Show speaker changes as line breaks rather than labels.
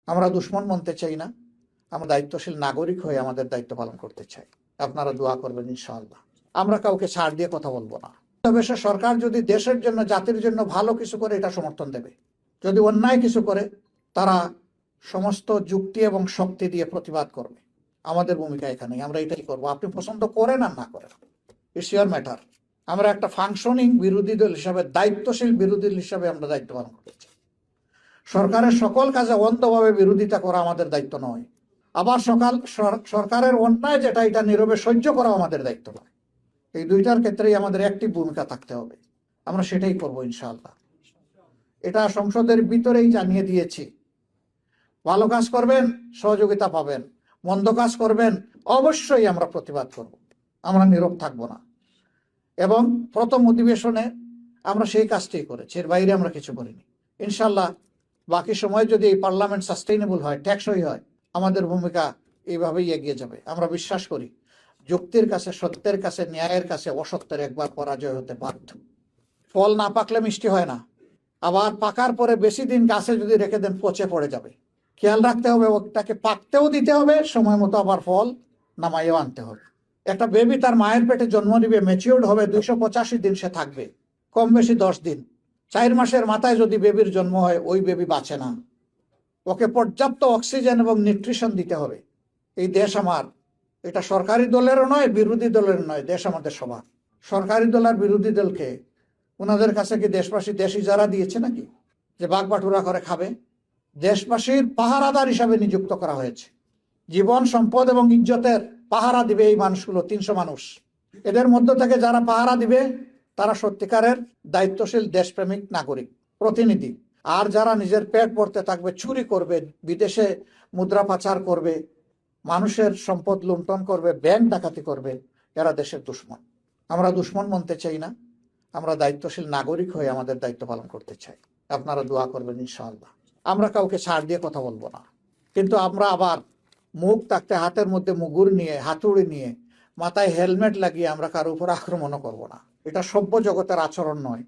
আমরা দুশ্মন মানতে চাই না, আমরা দায়িত্বশীল নাগরিক হয়ে আমাদের দায়িত্ব পালন করতে চাই। আপনারা দোয়া করবেন ইনশাআল্লাহ। আমরা কাউকে ছাড় দিয়ে কথা বলবো না। তবে সে সরকার যদি দেশের জন্য, জাতির জন্য ভালো কিছু করে, এটা সমর্থন দেবে। যদি অন্যায় কিছু করে, তারা সমস্ত যুক্তি এবং শক্তি দিয়ে প্রতিবাদ করবে। আমাদের ভূমিকা এখানে, আমরা এটাই করবো। আপনি পছন্দ করেন আর না করেন, ইটস ইওর ম্যাটার। আমরা একটা ফাংশনিং বিরোধী দল হিসাবে, দায়িত্বশীল বিরোধী দল হিসাবে আমরা দায়িত্ব পালন করছি। সরকারের সকল কাজে অন্ধভাবে বিরোধিতা করা আমাদের দায়িত্ব নয়। আবার সরকারের অন্যায় যেটা, এটা নীরবে সহ্য করা আমাদের দায়িত্ব নয়। এই দুইটার ক্ষেত্রেই আমাদের একটি ভূমিকা থাকতে হবে। আমরা সেটাই করবো ইনশাআল্লাহ। এটা সংসদের ভিতরেই জানিয়ে দিয়েছি। ভালো কাজ করবেন, সহযোগিতা পাবেন। মন্দ কাজ করবেন, অবশ্যই আমরা প্রতিবাদ করব। আমরা নীরব থাকবো না। এবং প্রথম অধিবেশনে আমরা সেই কাজটাই করেছি, এর বাইরে আমরা কিছু করিনি। ইনশাল্লাহ বাকি সময় যদি এই পার্লামেন্ট সাস্টেইনেবল হয়, টেকসই হয়, আমাদের ভূমিকা এইভাবেই এগিয়ে যাবে। আমরা বিশ্বাস করি যুক্তির কাছে, সত্যের কাছে, ন্যায়ের কাছে অসত্যের একবার পরাজয় হতে বাধ্য। ফল না পাকলে মিষ্টি হয় না। আবার পাকার পরে বেশি দিন গাছে যদি রেখে দেন, পচে পড়ে যাবে। খেয়াল রাখতে হবে, ওটাকে পাকতেও দিতে হবে, সময় মতো আবার ফল নামাইও আনতে হবে। একটা বেবি তার মায়ের পেটে জন্ম নিবে, ম্যাচিউরড হবে 285 দিন সে থাকবে, কম বেশি 10 দিন। 4 মাসের মাথায় যদি বেবির জন্ম হয়, ওই বেবি বাঁচে না। ওকে পর্যাপ্ত অক্সিজেন এবং নিউট্রিশন দিতে হবে। এই দেশ আমার, এটা সরকারি দলেরও নয়, বিরোধী দলের নয়, দেশ আমাদের সবার। সরকারি দল আর বিরোধী দলকে, ওনাদের কাছে কি দেশবাসী দেশ ইজারা দিয়েছে নাকি যে বাগবাটুরা করে খাবে? দেশবাসীর পাহারাদার হিসাবে নিযুক্ত করা হয়েছে। জীবন, সম্পদ এবং ইজ্জতের পাহারা দিবে এই মানুষগুলো, 300 মানুষ। এদের মধ্য থেকে যারা পাহারা দিবে, তারা সত্যিকারের দায়িত্বশীল দেশপ্রেমিক নাগরিক, প্রতিনিধি। আর যারা নিজের পেট ভরতে থাকবে, চুরি করবে, বিদেশে মুদ্রা পাচার করবে, মানুষের সম্পদ লুণ্ঠন করবে, ব্যাংক ডাকাতি করবে, এরা দেশের দুশ্মন। আমরা দুশ্মন মানতে চাই না, আমরা দায়িত্বশীল নাগরিক হয়ে আমাদের দায়িত্ব পালন করতে চাই। আপনারা দোয়া করবেন ইনশাআল্লাহ। আমরা কাউকে ছাড় দিয়ে কথা বলবো না, কিন্তু আমরা আবার মুখ থাকতে হাতের মধ্যে মুগুর নিয়ে, হাতুড়ি নিয়ে, মাথায় হেলমেট লাগিয়ে আমরা কারো উপর আক্রমণও করব না। এটা সভ্য জগতের আচরণ নয়।